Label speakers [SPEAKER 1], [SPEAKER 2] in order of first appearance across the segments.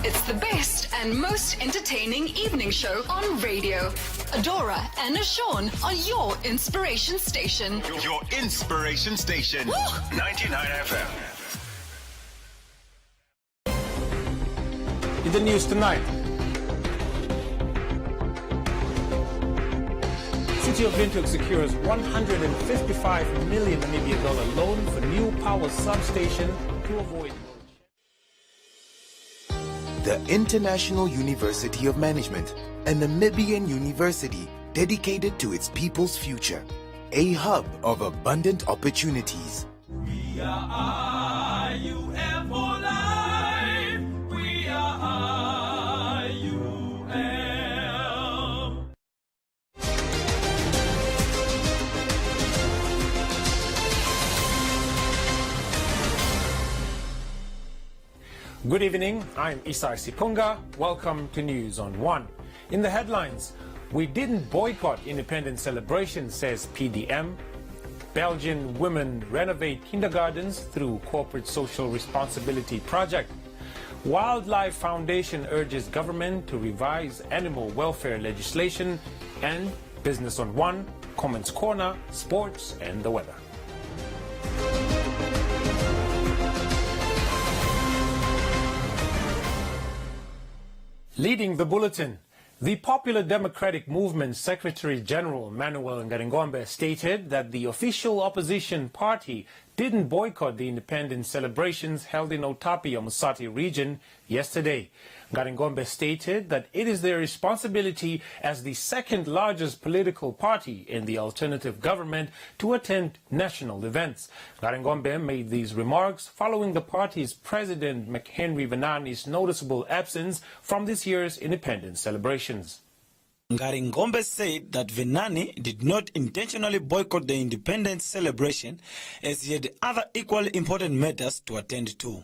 [SPEAKER 1] It's the best and most entertaining evening show on radio. Adora and Ashorn are your inspiration station.
[SPEAKER 2] Your inspiration station.
[SPEAKER 1] Woo!
[SPEAKER 2] 99 FM.
[SPEAKER 3] In the news tonight, City of Windhoek secures 155 million Namibian dollar loan for new power substation to avoid.
[SPEAKER 4] The International University of Management, a Namibian university dedicated to its people's future, a hub of abundant opportunities.
[SPEAKER 5] We are IUM for life. We are IUM.
[SPEAKER 3] Good evening, I'm Isai Sipunga. Welcome to News on One. In the headlines, we didn't boycott independence celebrations, says PDM. Belgian women renovate kindergartens through corporate social responsibility project. Wildlife Foundation urges government to revise animal welfare legislation. And Business on One, Comments Corner, sports and the weather. Leading the bulletin, the Popular Democratic Movement Secretary General Manuel Ngaringombe stated that the official opposition party didn't boycott the independence celebrations held in Otapi, Musati region yesterday. Ngaringombe stated that it is their responsibility as the second largest political party in the alternative government to attend national events. Ngaringombe made these remarks following the party's president McHenry Venani's noticeable absence from this year's independence celebrations.
[SPEAKER 6] Ngaringombe said that Venani did not intentionally boycott the independence celebration as he had other equally important matters to attend to.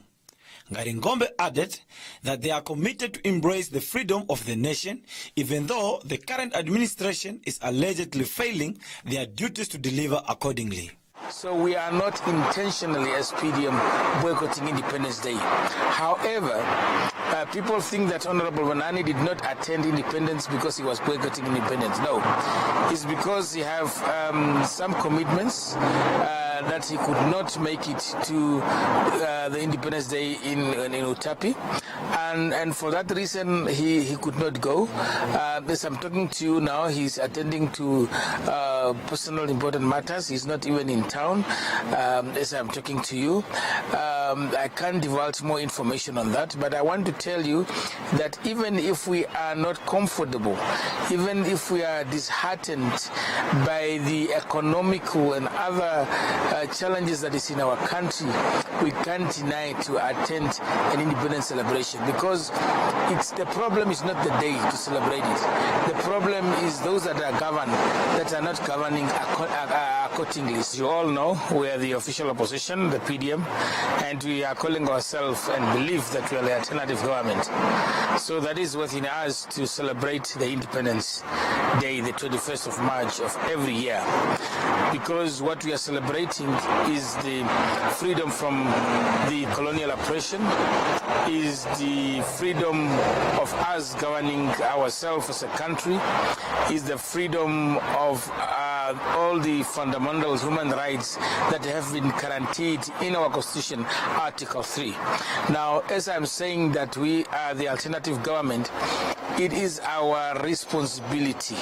[SPEAKER 6] Ngaringombe added that they are committed to embrace the freedom of the nation, even though the current administration is allegedly failing their duties to deliver accordingly.
[SPEAKER 7] So we are not intentionally, as PDM, boycotting Independence Day. However, people think that Honorable Vanani did not attend Independence because he was boycotting Independence. No, it's because he have some commitments that he could not make it to the Independence Day in Otapi, and for that reason he could not go. As I'm talking to you now, he's attending to personal important matters. He's not even in town as I'm talking to you. I can't divulge more information on that, but I want to tell you that even if we are not comfortable, even if we are disheartened by the economical and other challenges that is in our country, we can't deny to attend an independence celebration, because the problem is not the day to celebrate it. The problem is those that are governed that are not governing accordingly. As you all know, we are the official opposition, the PDM, and we are calling ourselves and believe that we are the alternative government. So that is within us to celebrate the Independence Day, the 21st of March of every year, because what we are celebrating is the freedom from the colonial oppression, is the freedom of us governing ourselves as a country, is the freedom of all the fundamental human rights that have been guaranteed in our Constitution, Article 3. Now, as I'm saying that we are the alternative government, it is our responsibility,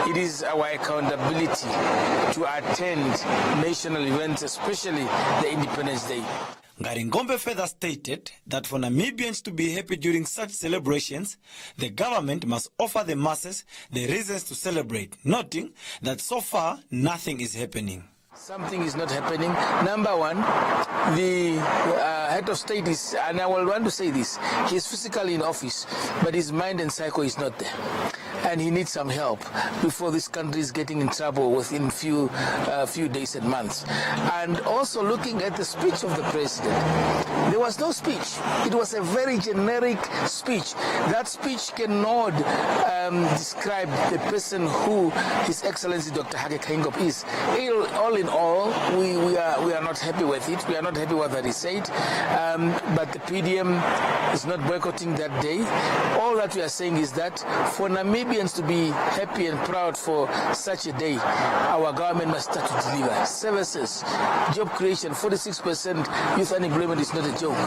[SPEAKER 7] it is our accountability to attend national events, especially the Independence Day.
[SPEAKER 6] Ngaringombe further stated that for Namibians to be happy during such celebrations, the government must offer the masses the reasons to celebrate, noting that so far nothing is happening.
[SPEAKER 7] Something is not happening. Number one, the head of state is, and I will want to say this, he is physically in office, but his mind and psyche is not there. and he needs some help before this country is getting in trouble within few days and months. And also looking at the speech of the president, there was no speech. It was a very generic speech. That speech cannot describe the person who His Excellency Dr. Hage Geingob is. All in all, we are not happy with it. We are not happy with what he said. But the PDM is not boycotting that day. All that we are saying is that for Namibians to be happy and proud for such a day, our government must start to deliver services, job creation. 46% youth unemployment is not a joke.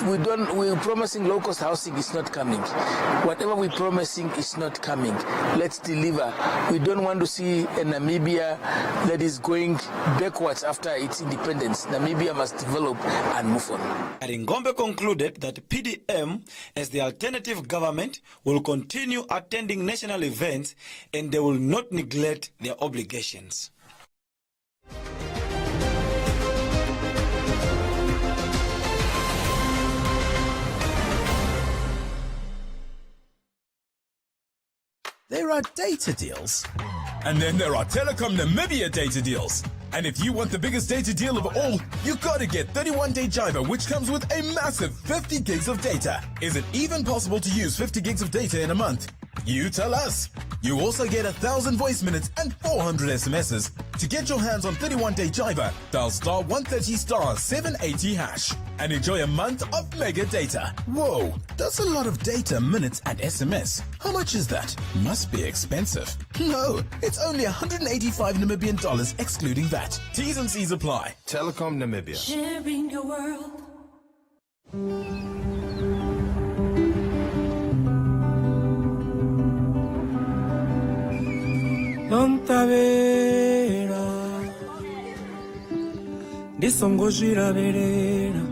[SPEAKER 7] We're promising low-cost housing is not coming. Whatever we're promising is not coming. Let's deliver. We don't want to see a Namibia that is going backwards after its independence. Namibia must develop and move on.
[SPEAKER 6] Ngombe concluded that PDM, as the alternative government, will continue attending national events and they will not neglect their obligations.
[SPEAKER 8] There are data deals, and then there are Telecom Namibia data deals. And if you want the biggest data deal of all, you gotta get 31-day Jiva, which comes with a massive 50 gigs of data. Is it even possible to use 50 gigs of data in a month? You tell us. You also get 1,000 voice minutes and 400 SMSs. To get your hands on 31-day Jiva, dial *130*780# and enjoy a month of mega data. Whoa, that's a lot of data, minutes and SMS. How much is that? Must be expensive. No, it's only 185 Namibian dollars excluding VAT. T's and C's apply. Telecom Namibia.
[SPEAKER 5] Sharing your world.
[SPEAKER 9] Nontavera Disongojira verera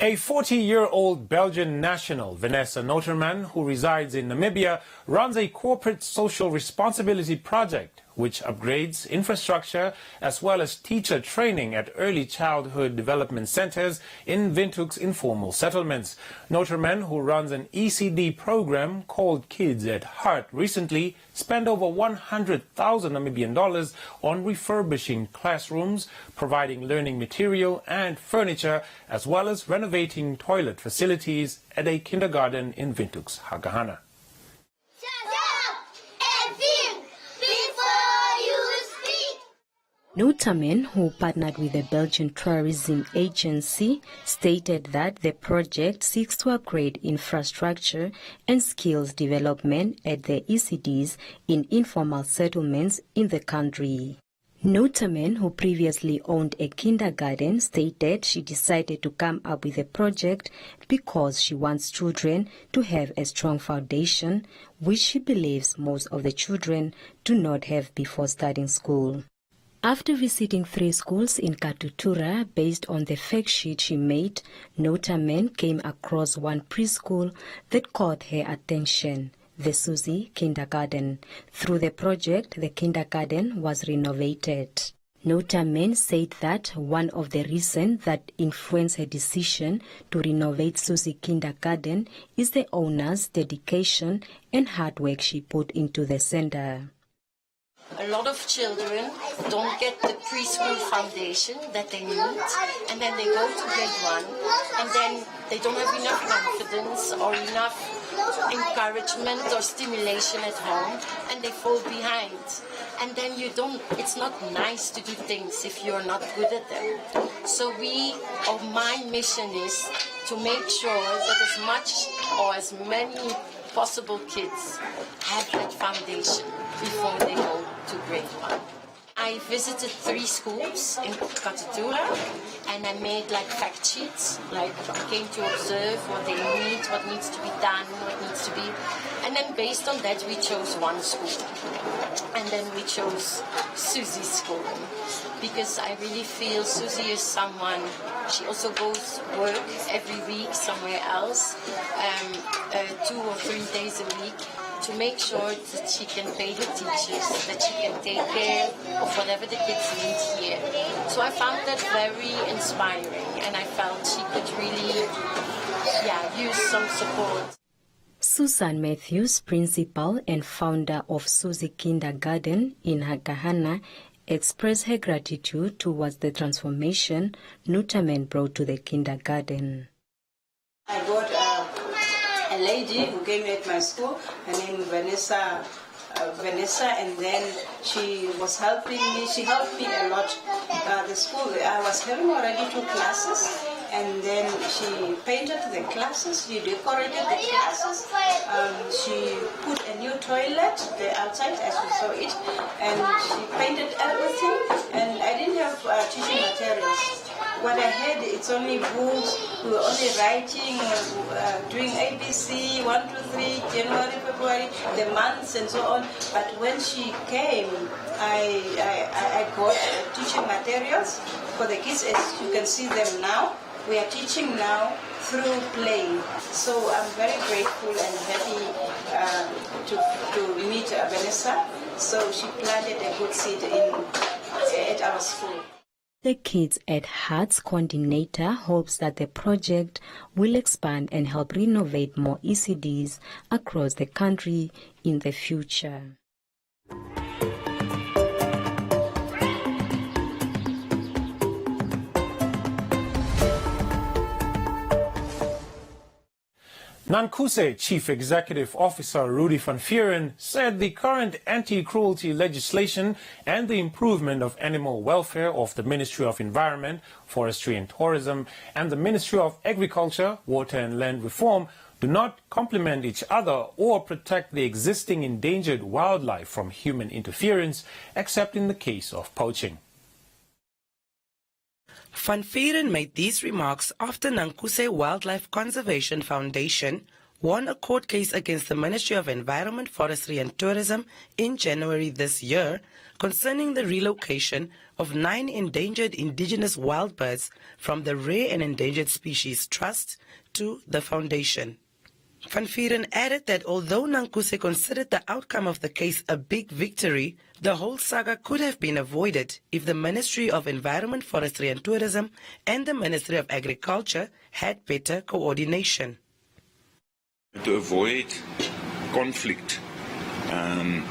[SPEAKER 3] A 40-year-old Belgian national, Vanessa Noterman, who resides in Namibia, runs a corporate social responsibility project which upgrades infrastructure as well as teacher training at early childhood development centers in Windhoek's informal settlements. Noterman, who runs an ECD program called Kids at Heart, recently spent over 100,000 Namibian dollars on refurbishing classrooms, providing learning material and furniture, as well as renovating toilet facilities at a kindergarten in Windhoek's Hagahana.
[SPEAKER 10] Noterman, who partnered with the Belgian Tourism Agency, stated that the project seeks to upgrade infrastructure and skills development at the ECDs in informal settlements in the country. Noterman, who previously owned a kindergarten, stated she decided to come up with a project because she wants children to have a strong foundation, which she believes most of the children do not have before starting school. After visiting 3 schools in Katutura based on the fact sheet she made, Noterman came across one preschool that caught her attention, the Susie Kindergarten. Through the project, the kindergarten was renovated. Noterman said that one of the reasons that influenced her decision to renovate Susie Kindergarten is the owner's dedication and hard work she put into the center.
[SPEAKER 11] A lot of children don't get the preschool foundation that they need, and then they go to grade 1, and then they don't have enough confidence or enough encouragement or stimulation at home, and they fall behind. And then it's not nice to do things if you're not good at them. So my mission is to make sure that as much or as many possible kids have that foundation before they go to grade 1. I visited 3 schools in Katatura, and I made like fact sheets, like I came to observe what they need, what needs to be done, what needs to be, and then based on that we chose one school, and then we chose Susie's school, because I really feel Susie is someone, she also goes work every week somewhere else, 2 or 3 days a week, to make sure that she can pay the teachers, that she can take care of whatever the kids need here. So I found that very inspiring, and I felt she could really, use some support.
[SPEAKER 10] Susan Matthews, principal and founder of Susie Kindergarten in Hakahana, expressed her gratitude towards the transformation Nutamen brought to the kindergarten.
[SPEAKER 12] I got a lady who came at my school, her name is Vanessa, and then she was helping me. She helped me a lot. The school, I was having already 2 classes, and then she painted the classes, she decorated the classes, she put a new toilet there outside as we saw it, and she painted everything, and I didn't have teaching materials. What I had, it's only books, we were only writing, doing ABC, 1, 2, 3, January, February, the months and so on. But when she came, I got teaching materials for the kids, as you can see them now. We are teaching now through playing. So I'm very grateful and happy to meet Vanessa. So she planted a good seed at our school.
[SPEAKER 10] The Kids at Hearts coordinator hopes that the project will expand and help renovate more ECDs across the country in the future.
[SPEAKER 3] Nankuse Chief Executive Officer Rudy van Vuuren said the current anti-cruelty legislation and the improvement of animal welfare of the Ministry of Environment, Forestry and Tourism and the Ministry of Agriculture, Water and Land Reform do not complement each other or protect the existing endangered wildlife from human interference, except in the case of poaching.
[SPEAKER 13] Van Vuuren made these remarks after Nankuse Wildlife Conservation Foundation won a court case against the Ministry of Environment, Forestry and Tourism in January this year concerning the relocation of 9 endangered indigenous wild birds from the Rare and Endangered Species Trust to the foundation. Van Vuuren added that although Nankuse considered the outcome of the case a big victory, the whole saga could have been avoided if the Ministry of Environment, Forestry and Tourism and the Ministry of Agriculture had better coordination.
[SPEAKER 14] To avoid conflict and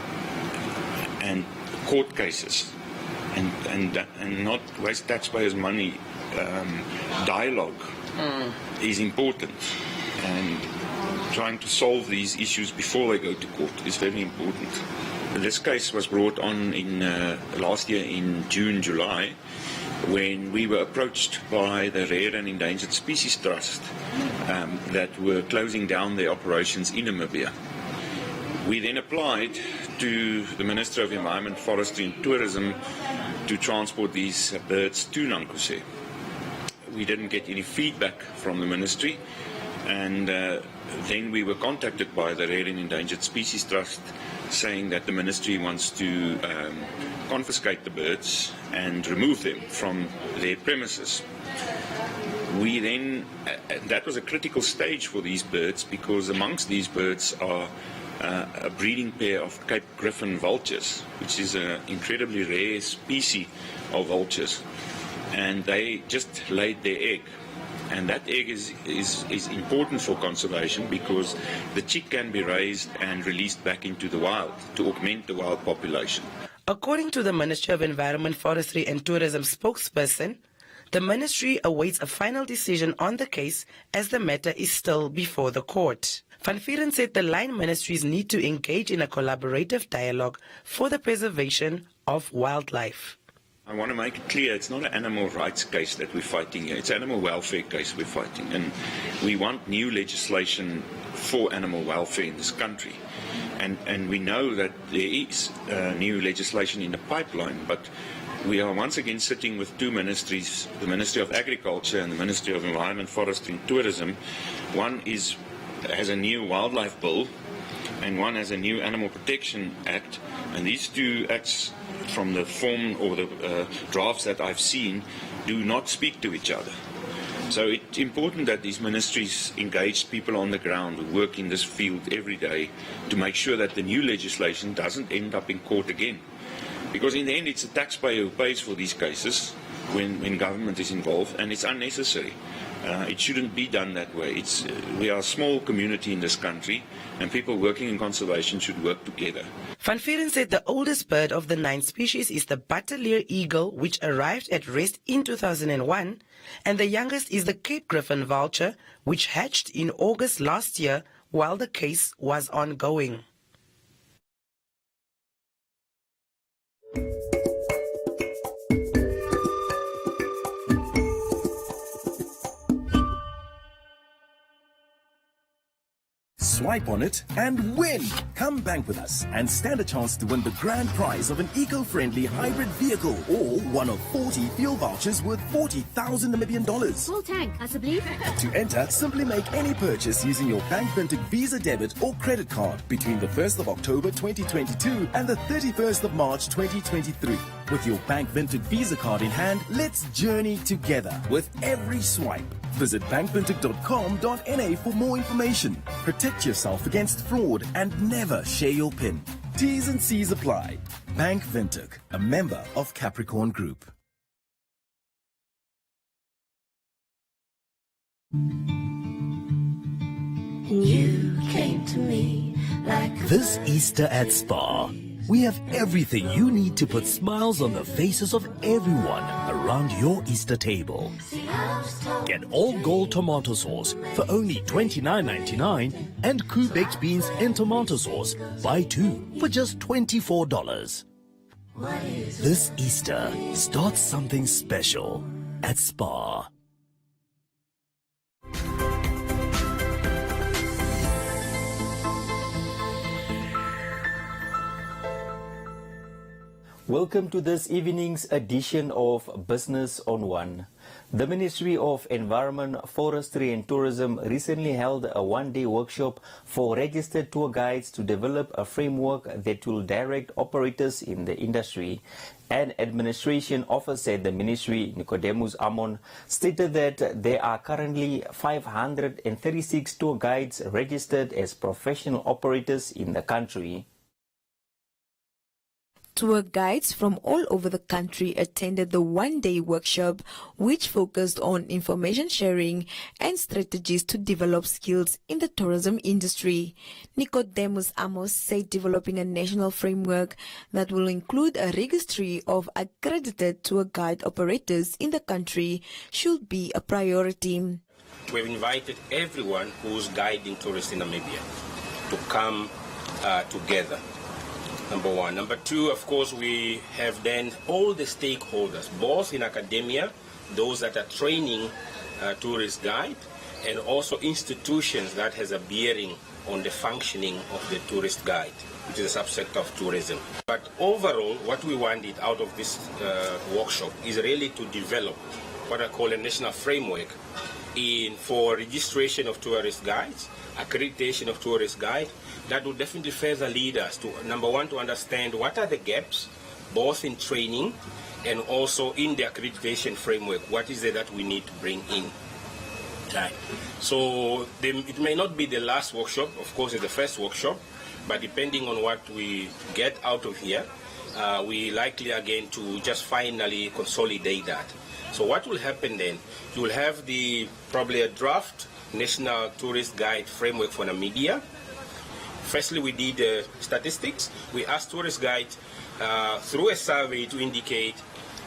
[SPEAKER 14] court cases and not waste taxpayers' money, dialogue is important, and trying to solve these issues before they go to court is very important. This case was brought on in last year in June, July, when we were approached by the Rare and Endangered Species Trust that were closing down their operations in Namibia. We then applied to the Minister of Environment, Forestry and Tourism to transport these birds to Nankuse. We didn't get any feedback from the ministry, and then we were contacted by the Rare and Endangered Species Trust saying that the ministry wants to confiscate the birds and remove them from their premises. We then, that was a critical stage for these birds, because amongst these birds are a breeding pair of Cape Griffon vultures, which is an incredibly rare species of vultures, and they just laid their egg. And that egg is important for conservation, because the chick can be raised and released back into the wild to augment the wild population.
[SPEAKER 13] According to the Ministry of Environment, Forestry and Tourism spokesperson, the ministry awaits a final decision on the case as the matter is still before the court. Van Vuuren said the line ministries need to engage in a collaborative dialogue for the preservation of wildlife.
[SPEAKER 14] I want to make it clear it's not an animal rights case that we're fighting here. It's an animal welfare case we're fighting. And we want new legislation for animal welfare in this country. And we know that there is new legislation in the pipeline, but we are once again sitting with two ministries, the Ministry of Agriculture and the Ministry of Environment, Forestry and Tourism. One has a new wildlife bill and one has a new Animal Protection Act. And these two acts, from the form or the drafts that I've seen, do not speak to each other. So it's important that these ministries engage people on the ground who work in this field every day to make sure that the new legislation doesn't end up in court again. Because in the end, it's the taxpayer who pays for these cases when government is involved, and it's unnecessary. It shouldn't be done that way. We are a small community in this country, and people working in conservation should work together.
[SPEAKER 13] Van Vieren said the oldest bird of the 9 species is the Butterleer eagle, which arrived at rest in 2001, and the youngest is the Cape Griffon vulture, which hatched in August last year while the case was ongoing.
[SPEAKER 8] Swipe on it and win! Come bank with us and stand a chance to win the grand prize of an eco-friendly hybrid vehicle or one of 40 fuel vouchers worth 40,000 Namibian dollars.
[SPEAKER 15] Full tank, possibly.
[SPEAKER 8] To enter, simply make any purchase using your Bank Vintage Visa debit or credit card between the 1st of October 2022 and the 31st of March 2023. With your Bank Vintage Visa card in hand, let's journey together with every swipe. Visit bankvintage.com.na for more information. Protect yourself against fraud and never share your PIN. T's and C's apply. Bank Vintage, a member of Capricorn Group.
[SPEAKER 5] And you came to me like
[SPEAKER 16] This Easter at Spar, we have everything you need to put smiles on the faces of everyone around your Easter table. Get all gold tomato sauce for only $29.99 and Koo baked beans in tomato sauce, buy 2 for just $24. This Easter, start something special at Spar.
[SPEAKER 17] Welcome to this evening's edition of Business on One. The Ministry of Environment, Forestry and Tourism recently held a one-day workshop for registered tour guides to develop a framework that will direct operators in the industry. An administration officer at the ministry, Nicodemus Amon, stated that there are currently 536 tour guides registered as professional operators in the country.
[SPEAKER 18] Tour guides from all over the country attended the one-day workshop, which focused on information sharing and strategies to develop skills in the tourism industry. Nicodemus Amos said developing a national framework that will include a registry of accredited tour guide operators in the country should be a priority.
[SPEAKER 19] We've invited everyone who's guiding tourists in Namibia to come together. Number one. Number two, of course, we have then all the stakeholders, both in academia, those that are training tourist guide, and also institutions that has a bearing on the functioning of the tourist guide, which is a subsect of tourism. But overall, what we wanted out of this workshop is really to develop what I call a national framework for registration of tourist guides, accreditation of tourist guide. That will definitely further lead us to, number one, to understand what are the gaps, both in training and also in the accreditation framework. What is it that we need to bring in? Right. So it may not be the last workshop, of course it's the first workshop, but depending on what we get out of here, we likely again to just finally consolidate that. So what will happen then? You will have probably a draft National Tourist Guide Framework for Namibia. Firstly, we did statistics. We asked tourist guides through a survey to indicate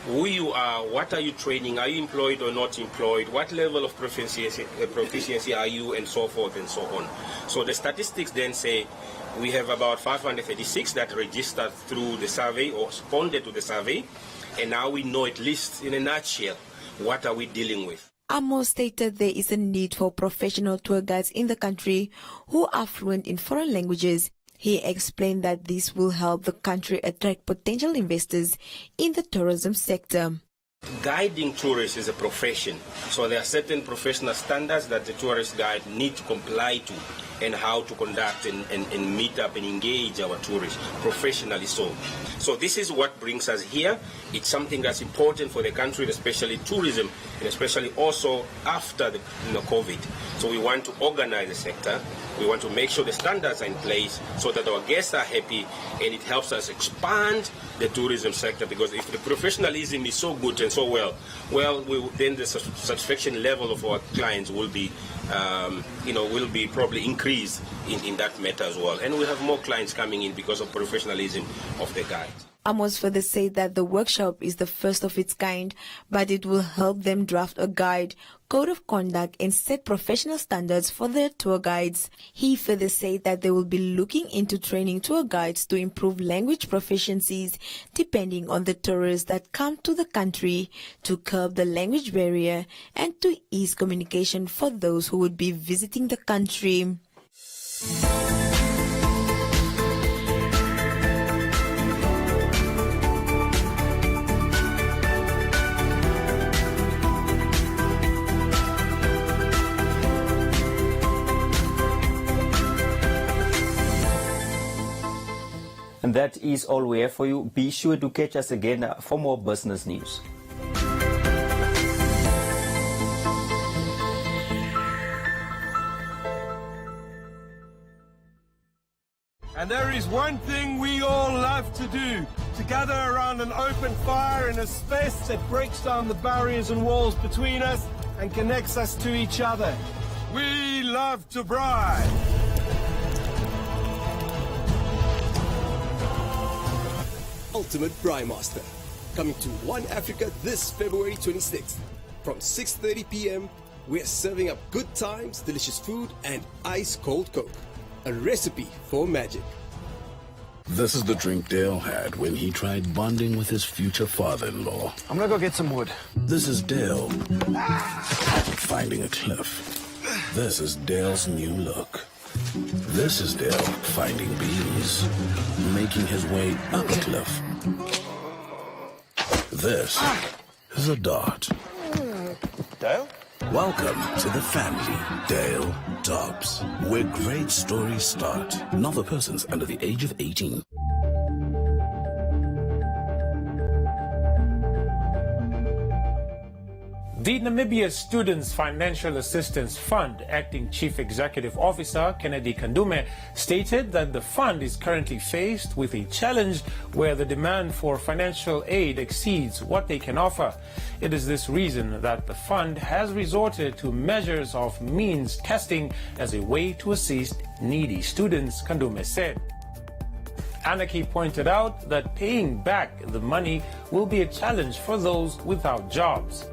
[SPEAKER 19] who you are, what are you training, are you employed or not employed, what level of proficiency are you, and so forth and so on. So the statistics then say we have about 536 that registered through the survey or responded to the survey, And now we know, at least in a nutshell, what are we dealing with.
[SPEAKER 18] Amos stated there is a need for professional tour guides in the country who are fluent in foreign languages. He explained that this will help the country attract potential investors in the tourism sector.
[SPEAKER 19] Guiding tourists is a profession, so there are certain professional standards that the tourist guide need to comply to, and how to conduct and meet up and engage our tourists professionally. So this is what brings us here. It's something that's important for the country, especially tourism, and especially also after the COVID. So we want to organize the sector. We want to make sure the standards are in place so that our guests are happy, and it helps us expand the tourism sector, because if the professionalism is so good and so well, then the satisfaction level of our clients will be, will be probably increased in that matter as well. And we have more clients coming in because of professionalism of the guide.
[SPEAKER 18] Amos further said that the workshop is the first of its kind, but it will help them draft a guide, code of conduct, and set professional standards for their tour guides. He further said that they will be looking into training tour guides to improve language proficiencies depending on the tourists that come to the country, to curb the language barrier and to ease communication for those who would be visiting the country.
[SPEAKER 17] And that is all we have for you. Be sure to catch us again for more business news.
[SPEAKER 15] And there is one thing we all love to do, to gather around an open fire in a space that breaks down the barriers and walls between us and connects us to each other. We love to braai.
[SPEAKER 20] Ultimate Braai Master, coming to One Africa this February 26th. From 6:30 p.m., we're serving up good times, delicious food, and ice-cold Coke. A recipe for magic.
[SPEAKER 21] This is the drink Dale had when he tried bonding with his future father-in-law.
[SPEAKER 22] I'm gonna go get some wood.
[SPEAKER 21] This is Dale finding a cliff. This is Dale's new look. This is Dale finding bees, making his way up a cliff. This is a dart.
[SPEAKER 22] Dale?
[SPEAKER 21] Welcome to the family, Dale Dobbs, where great stories start. Not for persons under the age of 18.
[SPEAKER 3] The Namibia Students Financial Assistance Fund Acting Chief Executive Officer Kennedy Kandume stated that the fund is currently faced with a challenge where the demand for financial aid exceeds what they can offer. It is this reason that the fund has resorted to measures of means testing as a way to assist needy students, Kandume said. Anaki pointed out that paying back the money will be a challenge for those without jobs.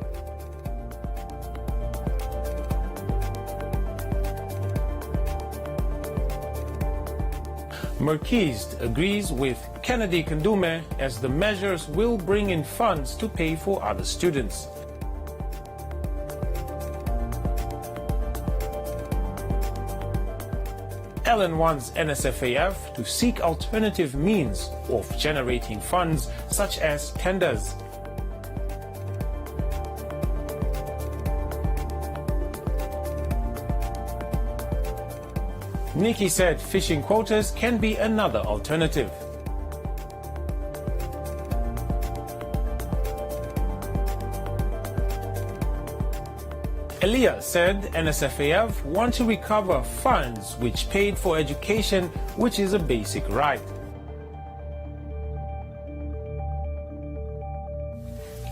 [SPEAKER 3] Merkist agrees with Kennedy Kandume as the measures will bring in funds to pay for other students. Ellen wants NSFAF to seek alternative means of generating funds, such as tenders. Nikki said fishing quotas can be another alternative. Elia said NSFAF want to recover funds which paid for education, which is a basic right.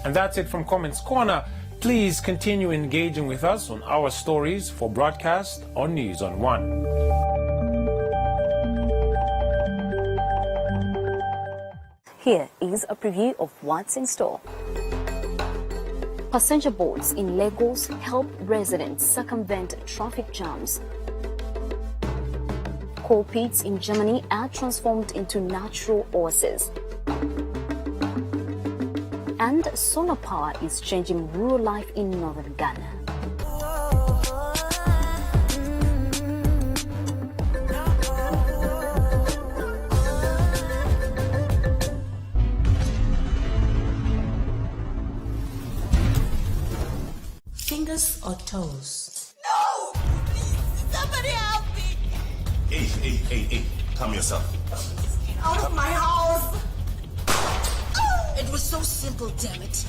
[SPEAKER 3] And that's it from Comments Corner. Please continue engaging with us on our stories for broadcast on News on One.
[SPEAKER 23] Here is a preview of what's in store. Passenger boats in Lagos help residents circumvent traffic jams. Coal pits in Germany are transformed into natural oases. And solar power is changing rural life in northern Ghana.
[SPEAKER 1] Fingers or toes?
[SPEAKER 2] No! Somebody help me!
[SPEAKER 21] Hey, calm yourself.
[SPEAKER 2] Get out of my house! It was so simple, damn it.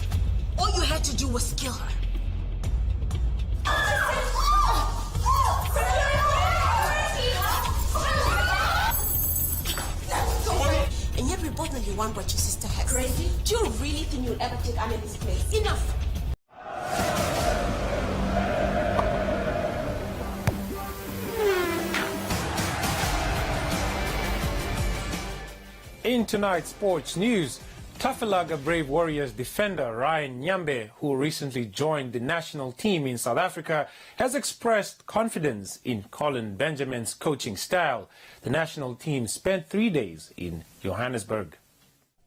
[SPEAKER 2] All you had to do was kill her. And yet we both know you want what your sister has. Crazy? Do you really think you'll ever take Anna's place? Enough!
[SPEAKER 3] In tonight's sports news, Tafelaga Brave Warriors defender Ryan Nyambe, who recently joined the national team in South Africa, has expressed confidence in Colin Benjamin's coaching style. The national team spent 3 days in Johannesburg.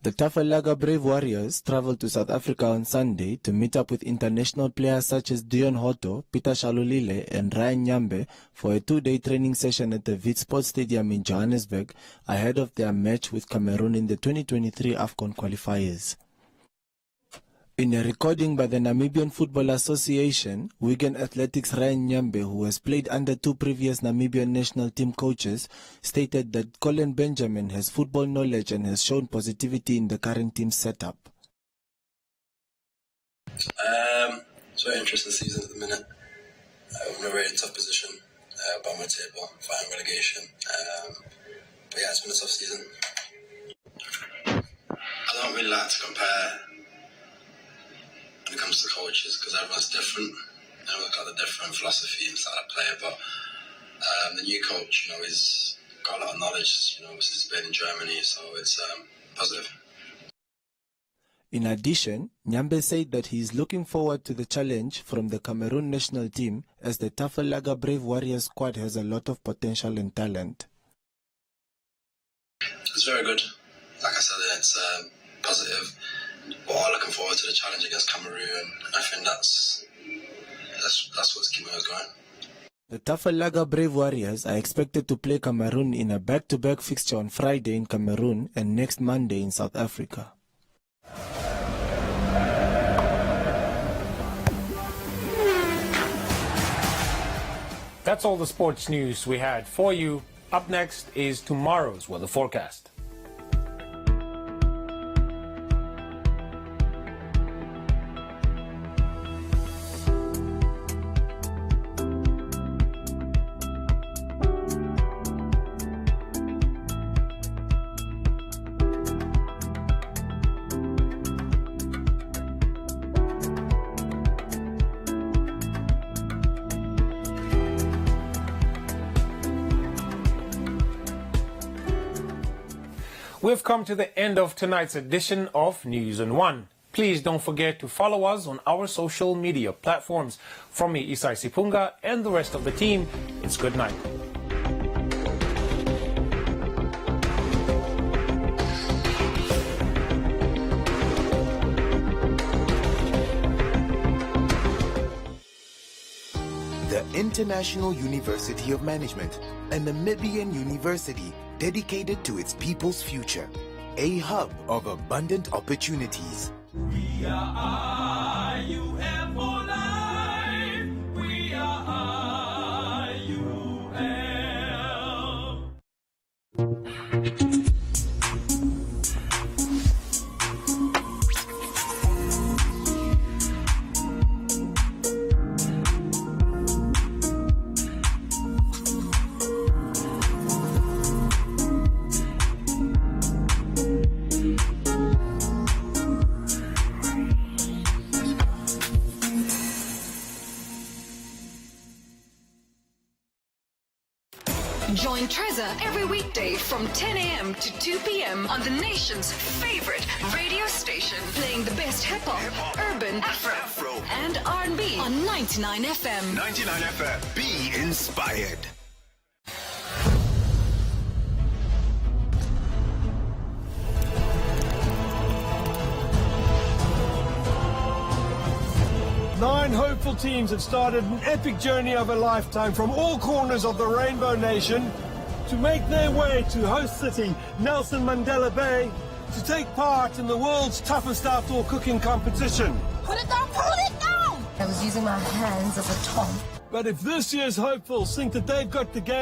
[SPEAKER 4] The Tafelaga Brave Warriors traveled to South Africa on Sunday to meet up with international players such as Dion Hotto, Peter Shalulile and Ryan Nyambe for a 2-day training session at the Wit Sports Stadium in Johannesburg ahead of their match with Cameroon in the 2023 AFCON qualifiers. In a recording by the Namibian Football Association, Wigan Athletics' Ryan Nyambe, who has played under 2 previous Namibian national team coaches, stated that Colin Benjamin has football knowledge and has shown positivity in the current team setup.
[SPEAKER 24] It's a very interesting season at the minute. We're in a very tough position, bottom of the table, fighting relegation. But yeah, it's been a tough season. I don't really like to compare when it comes to coaches because everyone's different. Everyone's got a different philosophy and style of play. But the new coach, he's got a lot of knowledge. Since he's been in Germany, so it's positive.
[SPEAKER 4] In addition, Nyambe said that he is looking forward to the challenge from the Cameroon national team as the Tafelaga Brave Warriors squad has a lot of potential and talent.
[SPEAKER 24] It's very good. Like I said, it's positive. We're all looking forward to the challenge against Cameroon. I think that's what's keeping us going.
[SPEAKER 4] The Tafelaga Brave Warriors are expected to play Cameroon in a back-to-back fixture on Friday in Cameroon and next Monday in South Africa.
[SPEAKER 3] That's all the sports news we had for you. Up next is tomorrow's weather forecast. We've come to the end of tonight's edition of News on One. Please don't forget to follow us on our social media platforms. From me, Isai Sipunga, and the rest of the team, it's good night.
[SPEAKER 25] The International University of Management, a Namibian university dedicated to its people's future, a hub of abundant opportunities.
[SPEAKER 26] We are IUM for life. We are IUM.
[SPEAKER 27] Join Trezor every weekday from 10 a.m. to 2 p.m. on the nation's favorite radio station, playing the best hip-hop, urban, Afro, and R&B on 99 FM.
[SPEAKER 25] 99 FM. Be inspired.
[SPEAKER 15] 9 hopeful teams have started an epic journey of a lifetime from all corners of the Rainbow Nation to make their way to host city Nelson Mandela Bay to take part in the world's toughest outdoor cooking competition.
[SPEAKER 2] Put it down, put it down!
[SPEAKER 6] I was using my hands as a taunt.
[SPEAKER 15] But if this year's hopefuls think that they've got the game